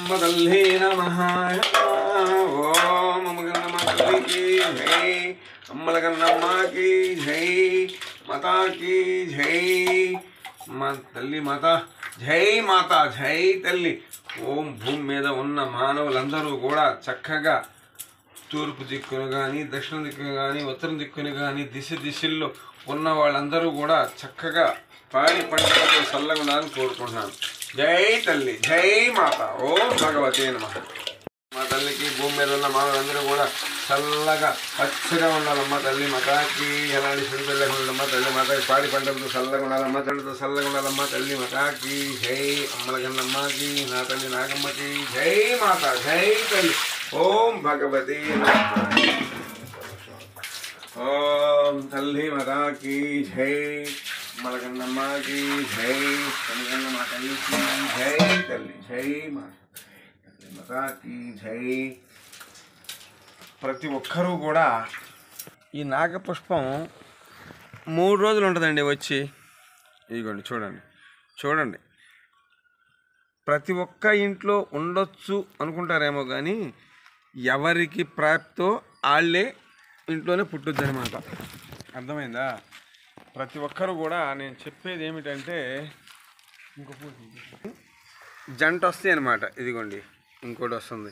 అమ్మ తల్లి నమః ఓం అమ్మ గన్నమ్మ తల్లికి జై అమ్మల గన్నమ్మకి జై మాతాకి జై మా తల్లి మాత జై మాత జై తల్లి ఓం భూమి మీద ఉన్న మానవులందరూ కూడా చక్కగా తూర్పు దిక్కును కానీ దక్షిణ దిక్కును కానీ ఉత్తరం దిక్కును కానీ దిశల్లో ఉన్న వాళ్ళందరూ కూడా చక్కగా పాడి పంటలతో చల్లగా ఉండాలని కోరుకుంటున్నాను. జై తల్లి జై మాత ఓం భగవతే నమః. మా తల్లికి భూమి మీద ఉన్న మానవులందరూ కూడా చల్లగా పచ్చగా ఉండాలమ్మ తల్లి మాతాకి, ఎలాంటి శుద్ధి లేకుండా తల్లి మాతాకి పాడి పంటలతో చల్లగా ఉండాలమ్మ తల్లితో చల్లగా ఉండాలమ్మ తల్లి మాతాకి జై అమ్మల గన్నమ్మకి నా తల్లి నాగమ్మకి జై మాత జై తల్లి ఓం భగవతే నమః. ఓం తల్లి మాతాకి జై అమ్మల గన్నమ్మకి జై తల్లి మాతాకి జై తల్లి జై మాత మాతాకి జై. ప్రతి ఒక్కరూ కూడా ఈ నాగపుష్పం 3 రోజులు ఉంటుందండి వచ్చి. ఇదిగోండి చూడండి ప్రతి ఒక్క ఇంట్లో ఉండొచ్చు అనుకుంటారేమో కానీ ఎవరికి ప్రాప్తో వాళ్ళే ఇంట్లోనే పుట్టుద్ది అనమాట. అర్థమైందా? ప్రతి ఒక్కరు కూడా నేను చెప్పేది ఏమిటంటే జంట వస్తాయి అనమాట. ఇదిగోండి ఇంకోటి వస్తుంది,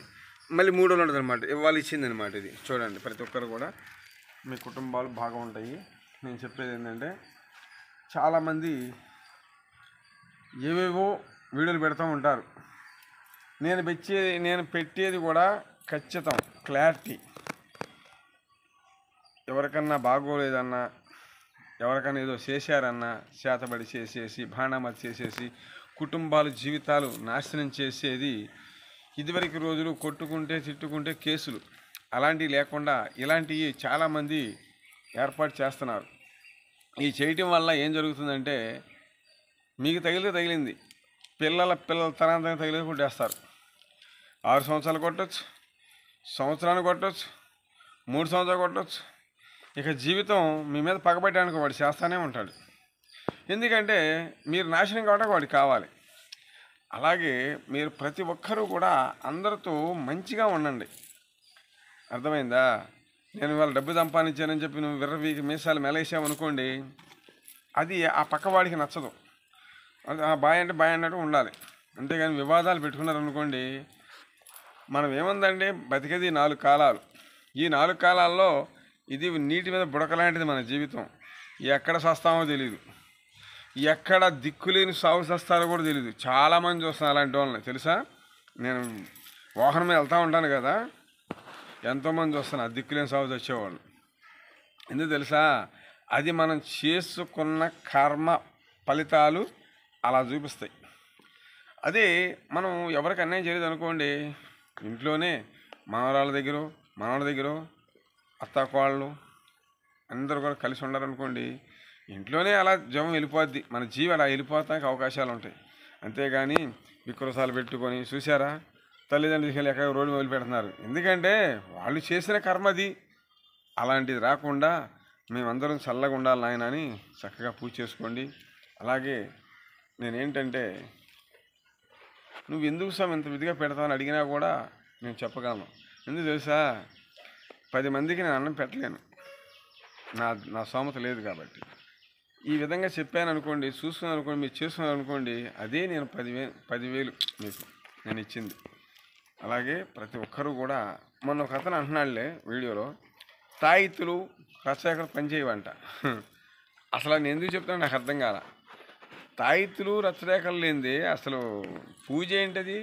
మళ్ళీ 3 రోజులు ఉంటుంది అనమాట. ఇవాళ ఇచ్చింది అనమాట. ఇది చూడండి ప్రతి ఒక్కరు కూడా మీ కుటుంబాలు బాగా ఉంటాయి. నేను చెప్పేది ఏంటంటే చాలామంది ఏవేవో వీడియోలు పెడతా ఉంటారు. నేను పెట్టేది కూడా ఖచ్చితం, క్లారిటీ. ఎవరికన్నా బాగోలేదన్నా, ఎవరికైనా ఏదో చేశారన్నా చేతబడి చేసేసి భాండామతి చేసేసి కుటుంబాలు జీవితాలు నాశనం చేసేది ఇదివరకు రోజులు కొట్టుకుంటే తిట్టుకుంటే కేసులు అలాంటివి లేకుండా ఇలాంటివి చాలామంది ఏర్పాటు చేస్తున్నారు. ఈ చేయటం వల్ల ఏం జరుగుతుందంటే మీకు తగిలింది, పిల్లల తరాంతరం తగిలి కొట్టేస్తారు. 6 సంవత్సరాలు కొట్టచ్చు, సంవత్సరాన్ని కొట్టచ్చు, 3 సంవత్సరాలు కొట్టచ్చు. ఇక జీవితం మీ మీద పగబట్టడానికి వాడు చేస్తూనే ఉంటాడు. ఎందుకంటే మీరు నాశనం కావడానికి వాడికి కావాలి. అలాగే మీరు ప్రతి ఒక్కరూ కూడా అందరితో మంచిగా ఉండండి. అర్థమైందా? నేను ఇవాళ డబ్బు సంపాదించానని చెప్పి నువ్వు విర్రవీకి మీసాలు మెలేసావనుకోండి, అది ఆ పక్కవాడికి నచ్చదు. బాయ్ అంటే బాయ్ అన్నట్టు ఉండాలి. అంతేగాని వివాదాలు పెట్టుకున్నారనుకోండి, మనం ఏముందండి బతికేది 4 కాలాలు. ఈ 4 కాలాల్లో ఇది నీటి మీద బుడకలాంటిది మన జీవితం. ఎక్కడ సస్తామో తెలియదు, ఎక్కడ దిక్కులేని సాగు సస్తారో కూడా తెలియదు. చాలామంది చూస్తాను అలాంటి వాళ్ళని, తెలుసా? నేను వాహనం మీద వెళ్తూ ఉంటాను కదా, ఎంతోమంది చూస్తాను ఆ దిక్కులేని సాగు వచ్చేవాళ్ళు. ఎందుకు తెలుసా? అది మనం చేసుకున్న కర్మ ఫలితాలు అలా చూపిస్తాయి. అదే మనం ఎవరికి అన్యాయం చేయలేదు అనుకోండి, ఇంట్లోనే మనవరాళ్ళ దగ్గర మనవాళ్ళ దగ్గర అత్తాకోళ్ళు అందరూ కూడా కలిసి ఉండాలనుకోండి, ఇంట్లోనే అలా జవం వెళ్ళిపోద్ది. మన జీవి అలా వెళ్ళిపోతానికి అవకాశాలు ఉంటాయి. అంతేగాని విక్రసాలు పెట్టుకొని చూసారా తల్లిదండ్రులు ఎక్కడ రోడ్డు మొదలు పెడుతున్నారు. ఎందుకంటే వాళ్ళు చేసిన కర్మది. అలాంటిది రాకుండా మేమందరం చల్లగా ఉండాలి నాయన అని చక్కగా పూజ చేసుకోండి. అలాగే నేనేంటంటే నువ్వు ఎందుకు స్వామి ఇంత విధిగా పెడతావని అడిగినా కూడా నేను చెప్పగలను. ఎందుకు తెలుసా? 10 మందికి నేను అన్నం పెట్టలేను, నా స్తోమత లేదు కాబట్టి. ఈ విధంగా చెప్పాను అనుకోండి, చూస్తున్నాను అనుకోండి, మీరు చేస్తున్నారు అనుకోండి, అదే నేను 10,000 మీకు నేను ఇచ్చింది. అలాగే ప్రతి ఒక్కరూ కూడా మొన్న ఒక అతను అంటున్నాడులే వీడియోలో, తాయిత్తులు రచయితలు పనిచేయవంట. అసలు నేను ఎందుకు చెప్తాను నాకు అర్థం కాల. తాయిత్తులు రచ్చరేఖలు లేనిది అసలు పూజ ఏంటది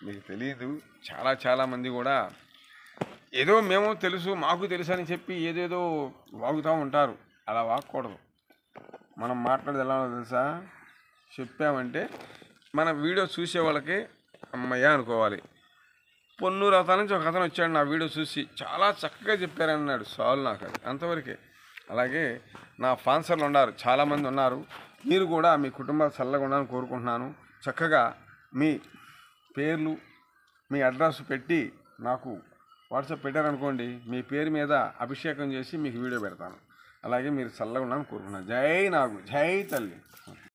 మీకు తెలియదు. చాలామంది కూడా ఏదో మేము తెలుసు మాకు తెలుసు అని చెప్పి ఏదేదో వాగుతూ ఉంటారు. అలా వాగకూడదు. మనం మాట్లాడేది ఎలా తెలుసా? చెప్పామంటే మన వీడియో చూసే వాళ్ళకి అమ్మయ్య అనుకోవాలి. పొన్నూరు అవతల నుంచి ఒక అతను వచ్చాడు, నా వీడియో చూసి చాలా చక్కగా చెప్పారన్నాడు. చాలు నాకు అది అంతవరకే. అలాగే నా స్పాన్సర్లు ఉన్నారు, చాలామంది ఉన్నారు. మీరు కూడా మీ కుటుంబాలు చల్లగా ఉండాలని కోరుకుంటున్నాను. చక్కగా మీ పేర్లు మీ అడ్రస్ పెట్టి నాకు వాట్సాప్ పెట్టారనుకోండి, మీ పేరు మీద అభిషేకం చేసి మీకు వీడియో పెడతాను. అలాగే మీరు చల్లగా ఉండాలని కోరుకుంటున్నాను. జై నాగు, జై తల్లి.